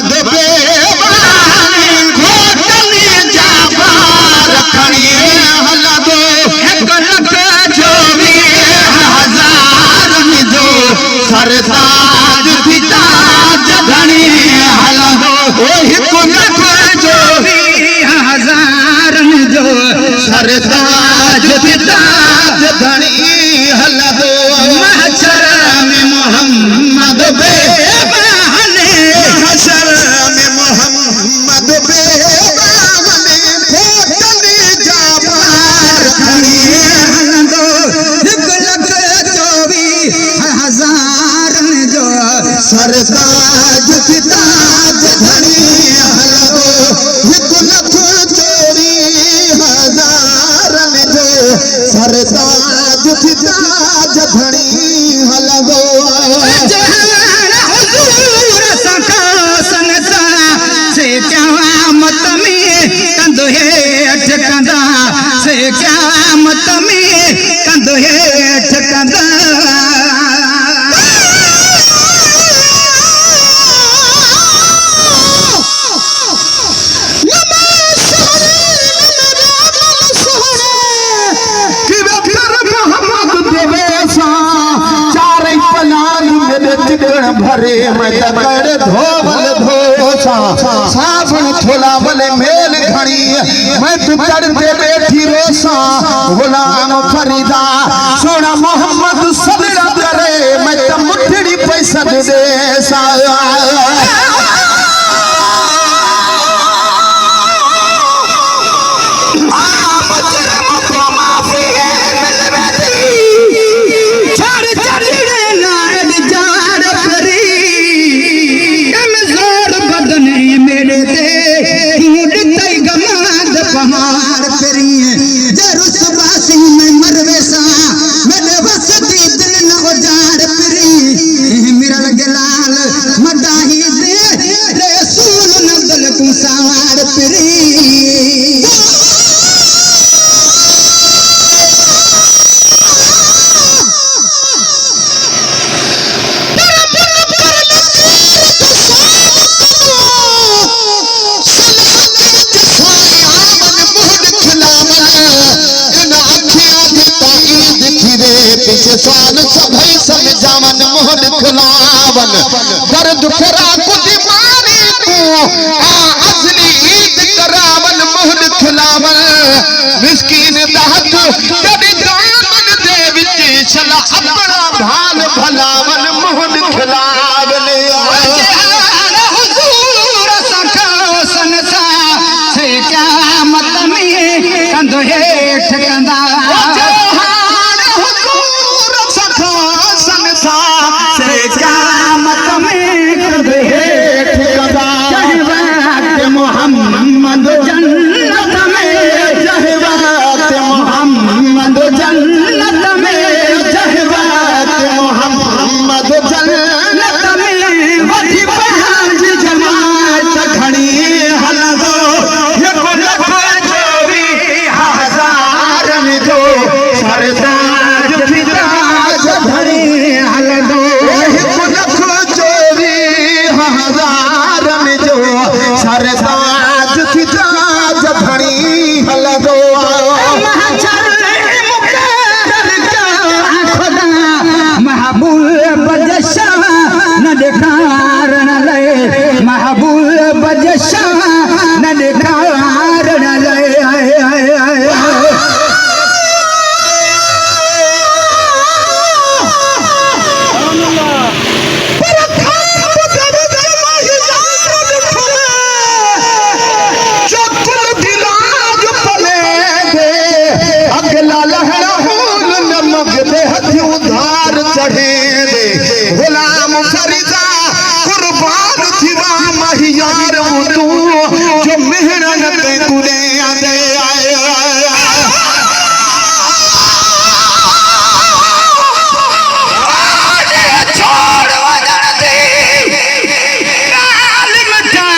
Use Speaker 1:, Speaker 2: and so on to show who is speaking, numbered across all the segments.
Speaker 1: मोहम्मद बेवानी घोटली जाबा रखणी हलदो 1,24,000 जो सरताज पिता जधणी हलदो 1,24,000 जो सरताज पिता जधणी हलदो महशर में मोहम्मद बेवानी महशर में मोहम्मद बेवानी घोटली जाबा रखणी हलदो 1,24,000 जो सरताज पिता जधणी हलदो 1,24,000 जो सरताज पिता जधणी हलदो हुजूर सखा संसा से क़यामत में कंधो हेठ कंदा से क़यामत में कंधो हेठ कंदा भरे मैं तकड़ धोवल धोसा साबुन छोलावल मेल घड़ी मैं तू चढ़ते बैठी रोसा गुलाम फरीदा सोना मोहम्मद सदरा करे मैं तो मुठड़ी पैसा दे सा पहाड़ पेरिए जरुसबासी में मरवेसा मेरे वसती दिल न उजार पेरी मेरा गलाल मदाही दे रसूल नदल को सवार पेरी साल सभई समझावन मोहन खिलावन दर्द खरा कुछ मारी को असली ईद करावन मोहन खिलावन मिस्कीन दाहत कभी दामन दे विच चला अपना भाल भलावन मोहन खिलावन हुजूर सखा संसा से क़यामत में कंधो हेठ कंदा से क़यामत में कंधो हेठ कंदा जहवत मोहम्मद जन्नत में जहवत मोहम्मद जन्नत में जहवत मोहम्मद जन्नत में वठी पहाज जमात खड़ी हलदो 1,24,000 में जो सरताज पिता जधणी हलदो 1,24,000 में जो सरताज पिता जधणी हलदो महबूब जशा न दिखार न ले महबूब जशा न दिखार न ले चढ़े दे गुलाम फरीदा कुर्बान थिवा महियार तू जो मेहनत कुले आदे आए छोड़ वजन दे गाल मचा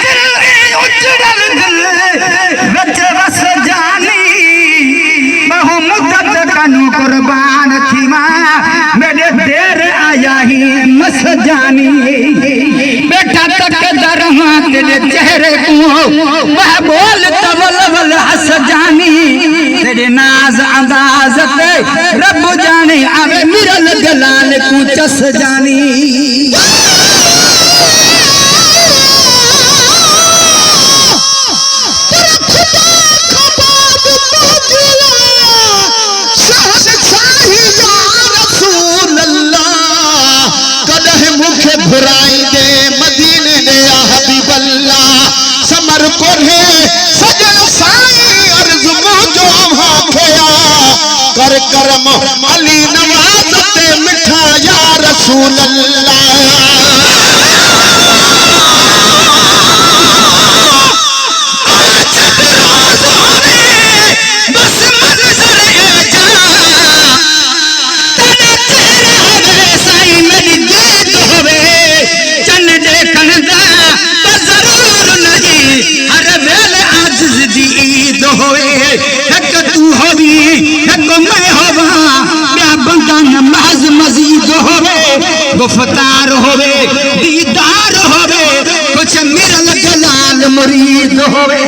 Speaker 1: दिल उजड़ल दिल रच रस जानी बहुमुद्दत कनु कुर्बान थी मां मेरे देर आया ही मस जानी
Speaker 2: तेरे चेहरे को वह बोल तबल बल हंस जानी तेरे नाज अंदाज पे रब जाने आवे मिरल गलाल को चस जानी
Speaker 1: बुराई दे मदीने दे हबीब अल्लाह समर को है सजन साई अर्ज मुझो हाखया कर करम अली नवाज ते मिठा या रसूल अल्लाह
Speaker 2: गुफ्तार होवे दीदार होवे कुछ मिरल गलाल मुरीद होवे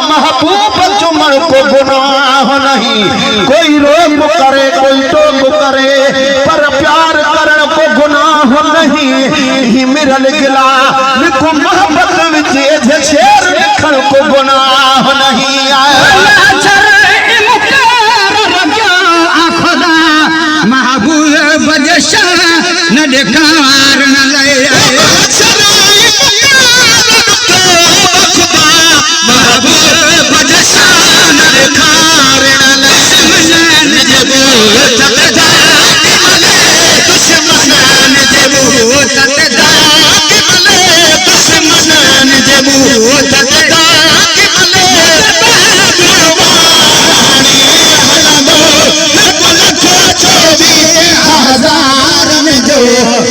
Speaker 1: महबूब चुमन को गुनाह नहीं कोई रोक करे कोई टोक करे पर प्यार करन को गुनाह नहीं ही मिरल गिला लिखो मोहब्बत विच जे शेर लिखण को गुनाह नहीं
Speaker 2: महबूब बजशा न देखार न ले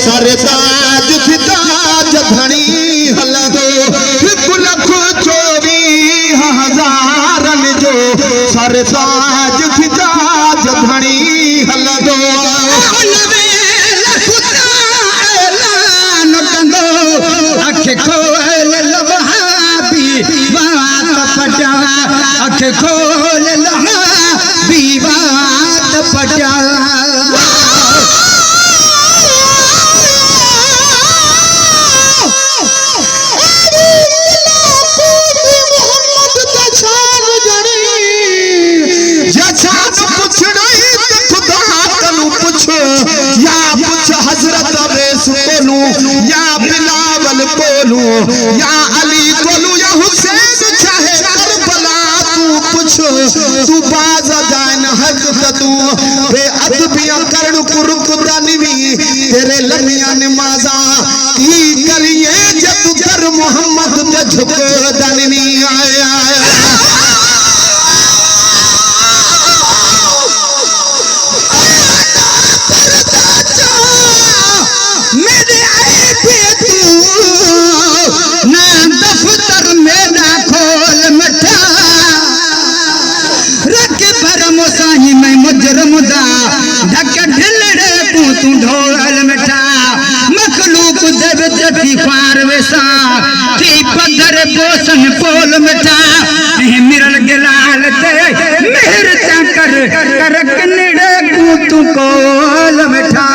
Speaker 1: सरताज फिताज धनी हल दो 1,24,000 जो सरताज फिताज धनी हल दो
Speaker 2: अख खोल लबहाबी बात पटा अख खोल लबहाबी बात पटा
Speaker 1: हजरत अवैस कोलू या बिलावल कोलू या अली कोलू या हुसैन चाहे करबला तू पूछ तू बाज जान हज तू बे अदबिया करण कुरुक दानवी तेरे लमिया नमाजा की करिए जब कर मोहम्मद ते झुक दानवी आया
Speaker 2: मुजरमुदा ढक ढिलड़े तू ढोल मिठा मखलूक देव जटी पार वेसा थी पत्थर पोसन पोल मिठा मिरल गलाल ते मेहर ता कर करक निड़े तू कोल मिठा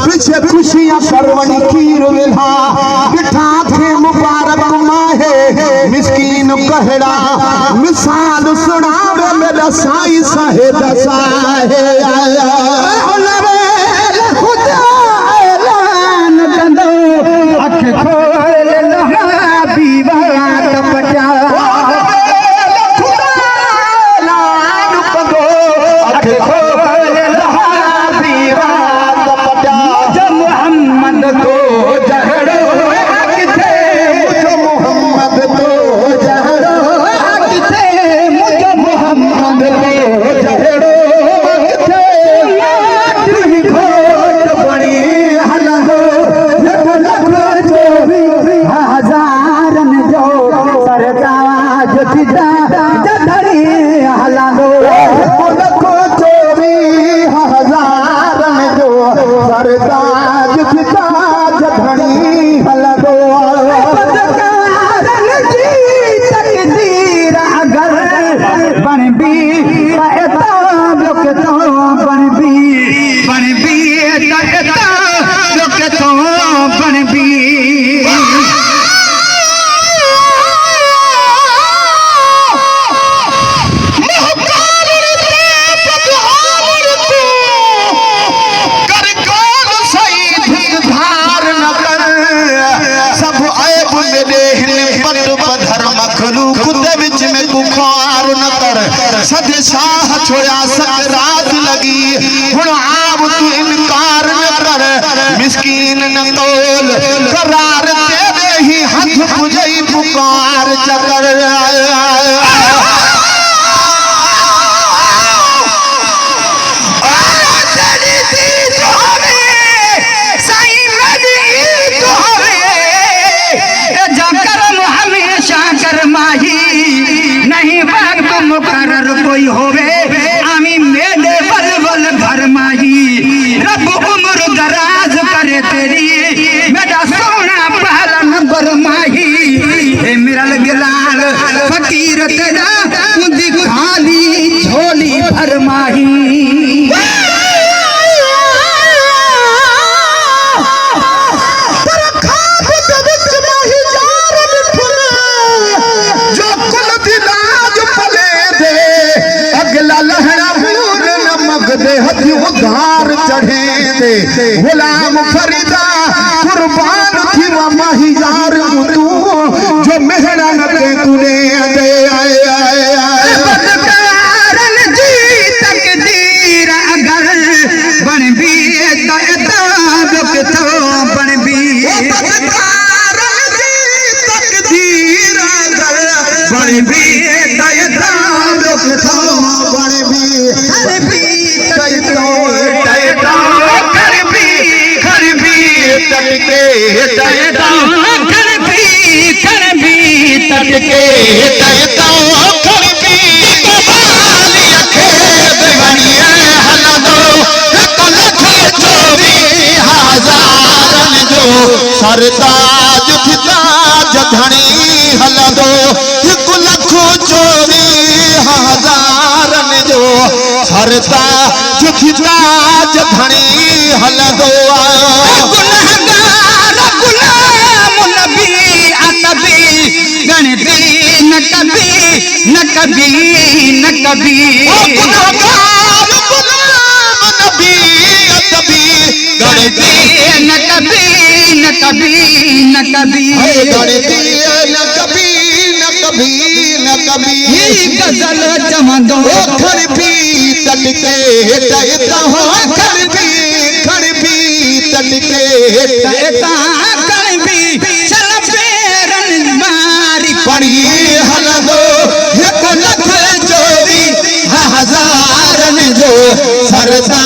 Speaker 2: पीछे खुशियां सरवनी खीर विल्हा बिठा थे मुबारक माहे मिस्कीन कहड़ा मिसाल सुनावे मेरा साईं साहे दसाहे आया खुदा ऐलान कंदो अख खोल लहा बीवा कपटा खुदा ऐलान कंदो अख खोल लहा हलांदो
Speaker 1: लखो 24,000 जो सरताज ताज धणी हलंदो
Speaker 2: पदकारन जी तकदीर अगर बन भी एता लोक तो बन भी एता लोक तो बन भी
Speaker 1: शाह छोड़ा सकरात लगी हुण आव तू इनकार न कर मिस्कीन न तोल करार तेरे ही हाथ मुझे पुकार चकर
Speaker 2: मुकर्रर कोई होवे आमी मेरे बलबल घर माही रब उम्र दराज करे तेरी मेरा सोना पहला नंबर माही हे मेरा गिलाल फकीर तेरा उदी खाली झोली भर माही
Speaker 1: उधार चढ़े दे गुलाम फरीदा कुर्बान थी वो महिजार तू जो मेहनत के तूने दे आए
Speaker 2: पदकारन जी तकदीर अगर बन भी एता लोक तो बन भी
Speaker 1: पदकारन जी तकदीर अगर
Speaker 2: बन भी एता लोक तो बन भी
Speaker 1: सरताज ताज धणी हलंदो 1,24,000 जो सरताज ताज धणी हलंदो
Speaker 2: गुनहगार गुलाम नबी अनबी गणती न कभी
Speaker 1: गुनहगार गुलाम नबी अनबी गणती
Speaker 2: न कभी गणती न कभी गजल चमदो
Speaker 1: खर भी तटके तयता हो खर भी तटके
Speaker 2: तयता कर भी चल पेरन मारी
Speaker 1: पढ़िए हलंदो 1,24,000 जो सरदा